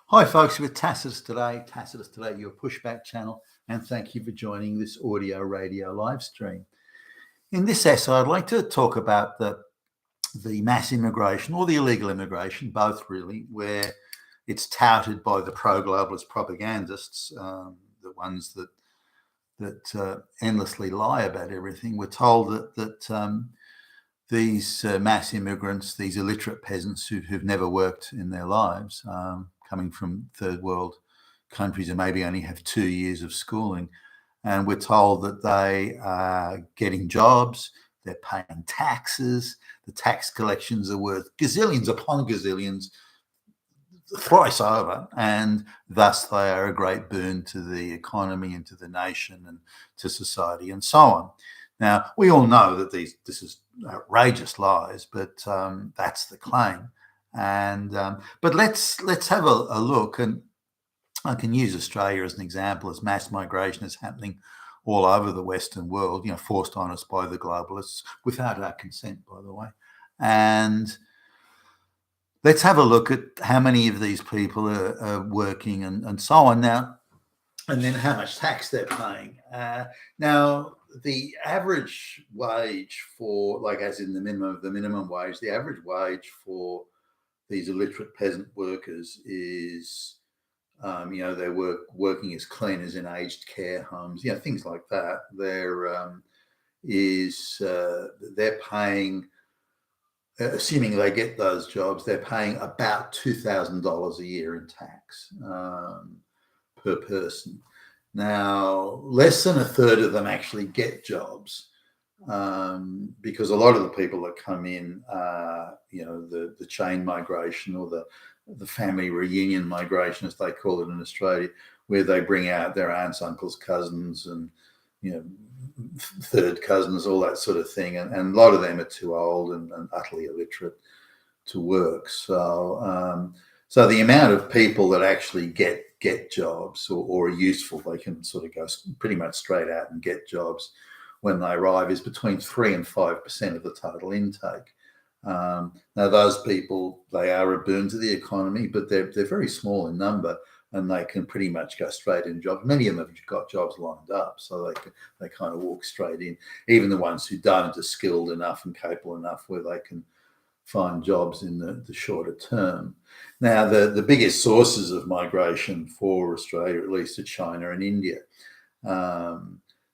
Hi folks, with Tacitus Today, your pushback channel, and thank you for joining this audio radio live stream. In this essay, I'd like to talk about the mass immigration or the illegal immigration, both really, where it's touted by the pro-globalist propagandists, the ones that endlessly lie about everything. We're told that these mass immigrants, these illiterate peasants who've never worked in their lives, coming from third world countries and maybe only have 2 years of schooling, and we're told that they are getting jobs, they're paying taxes, the tax collections are worth gazillions upon gazillions, thrice over, and thus they are a great boon to the economy and to the nation and to society and so on. Now, we all know that this is outrageous lies, but that's the claim. And but let's have a look, and I can use Australia as an example, as mass migration is happening all over the Western world, forced on us by the globalists without our consent, by the way. And let's have a look at how many of these people are working and so on now, and then how much tax they're paying. Now, the average wage for, like as in the minimum wage, the average wage for these illiterate peasant workers is, they're working as cleaners in aged care homes, things like that. They're paying, assuming they get those jobs, they're paying about $2,000 a year in tax per person. Now, less than a third of them actually get jobs, because a lot of the people that come in, the chain migration or the family reunion migration, as they call it in Australia, where they bring out their aunts, uncles, cousins, and third cousins, all that sort of thing, and a lot of them are too old and utterly illiterate to work. So the amount of people that actually get jobs or are useful, they can sort of go pretty much straight out and get jobs when they arrive, is between 3 and 5% of the total intake. Now, those people, they are a boon to the economy, but they're very small in number, and they can pretty much go straight in jobs. Many of them have got jobs lined up, so they kind of walk straight in. Even the ones who don't are skilled enough and capable enough where they can find jobs in the shorter term. Now, the biggest sources of migration for Australia, at least, are China and India.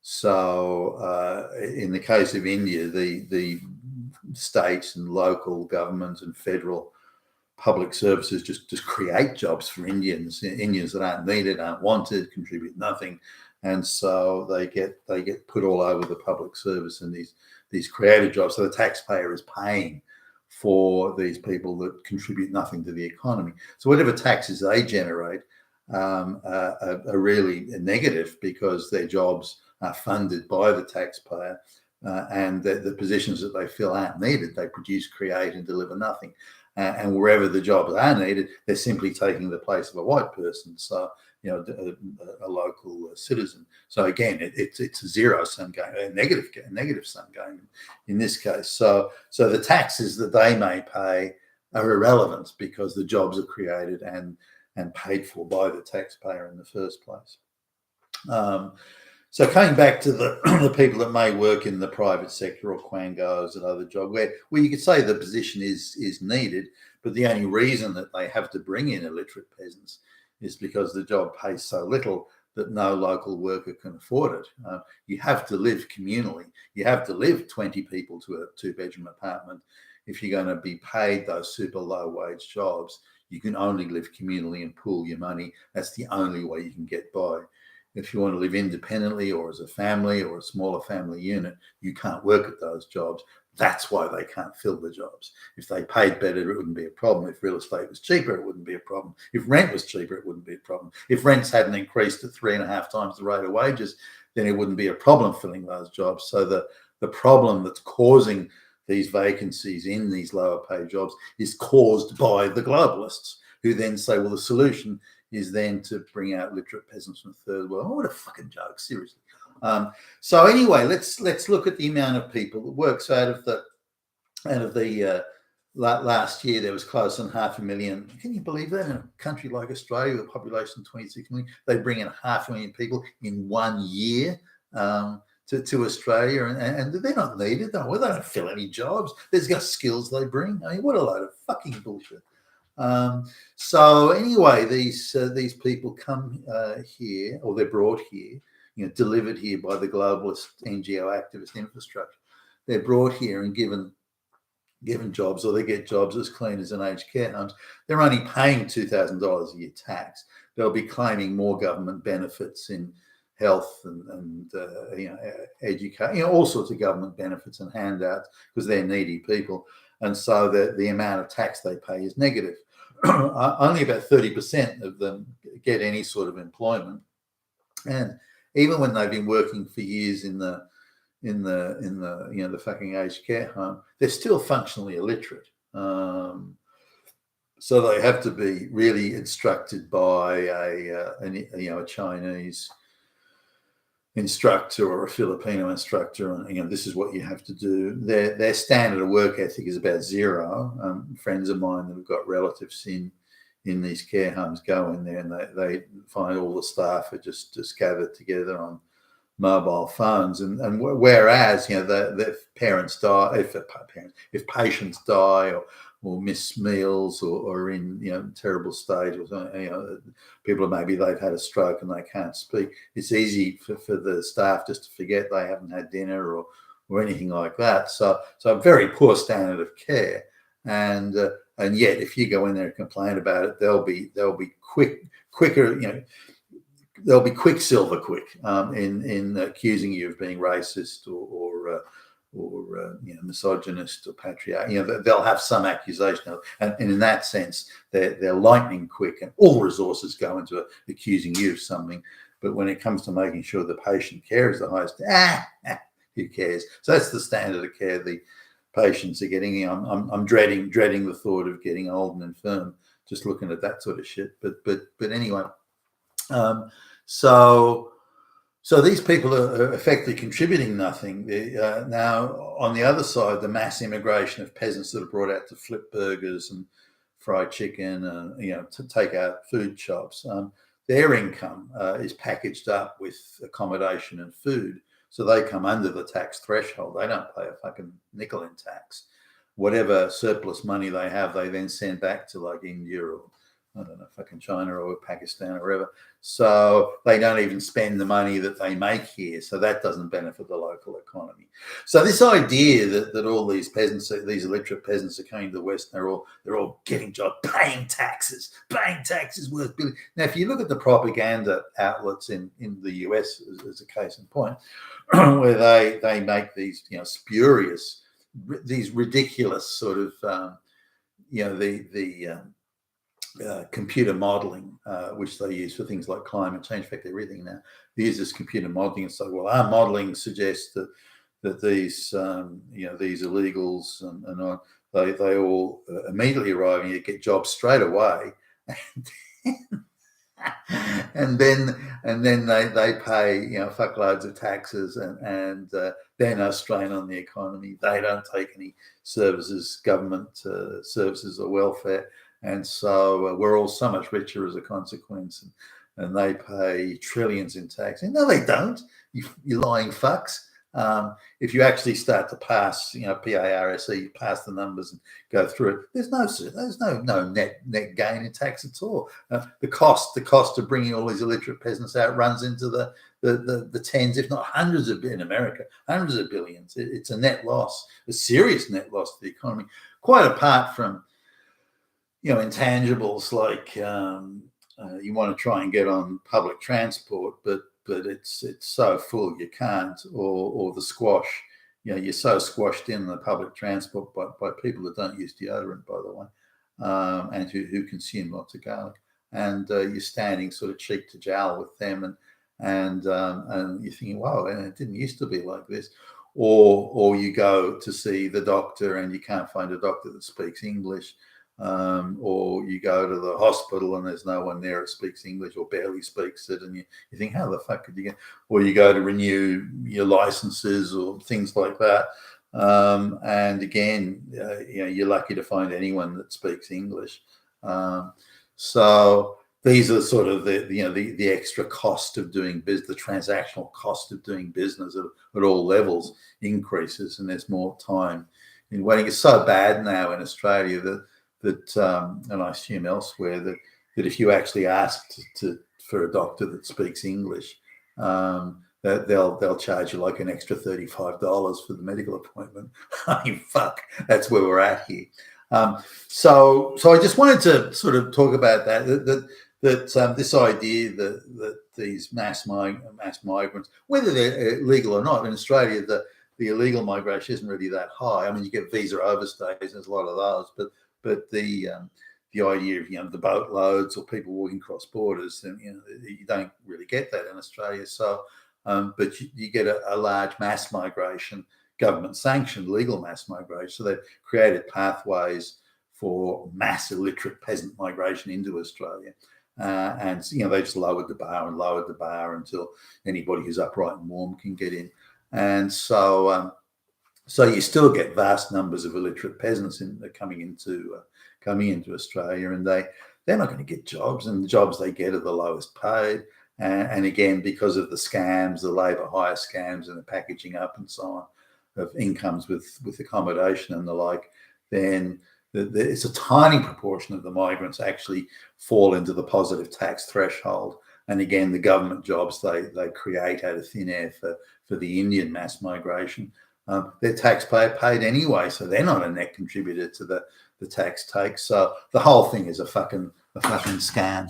So in the case of India, the states and local governments and federal public services just create jobs for Indians that aren't needed, aren't wanted, contribute nothing, and so they get put all over the public service and these created jobs. So the taxpayer is paying for these people that contribute nothing to the economy. So whatever taxes they generate are really negative, because their jobs are funded by the taxpayer, and the positions that they feel aren't needed, they produce, create, and deliver nothing. And wherever the jobs are needed, they're simply taking the place of a white person, so a local citizen. So again, it's a zero-sum game, a negative sum game in this case. So the taxes that they may pay are irrelevant, because the jobs are created and paid for by the taxpayer in the first place. So coming back to the people that may work in the private sector or quangos and other jobs, where you could say the position is needed, but the only reason that they have to bring in illiterate peasants is because the job pays so little that no local worker can afford it. You have to live communally. You have to live 20 people to a 2-bedroom apartment. If you're going to be paid those super low wage jobs, you can only live communally and pool your money. That's the only way you can get by. If you want to live independently or as a family or a smaller family unit, you can't work at those jobs. That's why they can't fill the jobs. If they paid better, it wouldn't be a problem. If real estate was cheaper, it wouldn't be a problem. If rent was cheaper, it wouldn't be a problem. If rents hadn't increased at 3.5 times the rate of wages, then it wouldn't be a problem filling those jobs. So the problem that's causing these vacancies in these lower paid jobs is caused by the globalists, who then say, well, the solution is then to bring out literate peasants from the third world. Oh, what a fucking joke, seriously. So anyway, let's look at the amount of people that works out of the last year there was close on 500,000. Can you believe that in a country like Australia with a population of 26 million, they bring in 500,000 people in 1 year to Australia, and they're not needed. They don't fill any jobs. There's got skills they bring. I mean, what a load of fucking bullshit. So anyway, these people come here, or they're brought here, delivered here by the globalist NGO activist infrastructure. They're brought here and given jobs, or they get jobs as cleaners in aged care homes. They're only paying $2,000 a year tax. They'll be claiming more government benefits in health and education, all sorts of government benefits and handouts, because they're needy people. And so the amount of tax they pay is negative. Only about 30% of them get any sort of employment, and even when they've been working for years in the fucking aged care home, they're still functionally illiterate. So they have to be really instructed by a Chinese instructor or a Filipino instructor, and this is what you have to do. Their standard of work ethic is about zero. Friends of mine that have got relatives in these care homes go in there, and they find all the staff are just gathered together on mobile phones, and whereas the parents die, if patients die or miss meals or in terrible state, or something, people maybe they've had a stroke and they can't speak, it's easy for the staff just to forget they haven't had dinner or anything like that. So a very poor standard of care, and yet if you go in there and complain about it, they'll be quicker. They'll be quicksilver quick in accusing you of being racist or misogynist or patriarchal. They'll have some accusation, and in that sense, they're lightning quick, and all resources go into accusing you of something. But when it comes to making sure the patient care is the highest, who cares? So that's the standard of care the patients are getting. I'm dreading the thought of getting old and infirm just looking at that sort of shit. But anyway. So these people are effectively contributing nothing. Now, on the other side, the mass immigration of peasants that are brought out to flip burgers and fried chicken and to take out food shops, their income is packaged up with accommodation and food, so they come under the tax threshold. They don't pay a fucking nickel in tax. Whatever surplus money they have, they then send back to like India or I don't know, fucking China or Pakistan or wherever. So they don't even spend the money that they make here. So that doesn't benefit the local economy. So this idea that all these peasants, these illiterate peasants, are coming to the West, they're all getting jobs, paying taxes worth billions. Now, if you look at the propaganda outlets in the US as a case in point, where they make these spurious, these ridiculous sort of computer modeling, which they use for things like climate change. In fact, everything now they use this computer modeling and say, well, our modeling suggests that these these illegals and they all immediately arrive and you get jobs straight away, and then they pay fuckloads of taxes and they're no strain on the economy. They don't take any services, government services or welfare. And so we're all so much richer as a consequence, and they pay trillions in tax. And no, they don't. You lying fucks. If you actually start to pass, PARSE, pass the numbers and go through it, there's no net gain in tax at all. The cost of bringing all these illiterate peasants out runs into the tens, if not hundreds of in America, hundreds of billions. It's a net loss, a serious net loss to the economy, quite apart from intangibles like you want to try and get on public transport, but it's so full you can't, or the squash. You're so squashed in the public transport by people that don't use deodorant, by the way, and who consume lots of garlic, and you're standing sort of cheek to jowl with them, and you're thinking, wow, and it didn't used to be like this. Or you go to see the doctor and you can't find a doctor that speaks English. Or you go to the hospital and there's no one there that speaks English or barely speaks it, and you think, how the fuck could you get? Or you go to renew your licenses or things like that, And again, you're lucky to find anyone that speaks English. So these are sort of the extra cost of doing business, the transactional cost of doing business at all levels increases, and there's more time in waiting. It's so bad now in Australia that and I assume elsewhere that if you actually ask for a doctor that speaks English, that they'll charge you like an extra $35 for the medical appointment. I mean, fuck, that's where we're at here. So I just wanted to sort of talk about that this idea that these mass migrants, whether they're legal or not, in Australia the illegal migration isn't really that high. I mean, you get visa overstays, there's a lot of those, but the idea of the boatloads or people walking cross borders, and you don't really get that in Australia. So, but you get a large mass migration, government sanctioned legal mass migration. So they've created pathways for mass illiterate peasant migration into Australia. And they just lowered the bar until anybody who's upright and warm can get in. And so you still get vast numbers of illiterate peasants coming into Australia, and they're not going to get jobs, and the jobs they get are the lowest paid. And again, because of the scams, the labour hire scams and the packaging up and so on of incomes with accommodation and the like, then it's a tiny proportion of the migrants actually fall into the positive tax threshold. And again, the government jobs they create out of thin air for the Indian mass migration, they're taxpayer paid anyway, so they're not a net contributor to the tax take. So the whole thing is a fucking scam.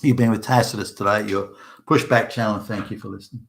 You've been with Tacitus today, your Pushback channel. Thank you for listening.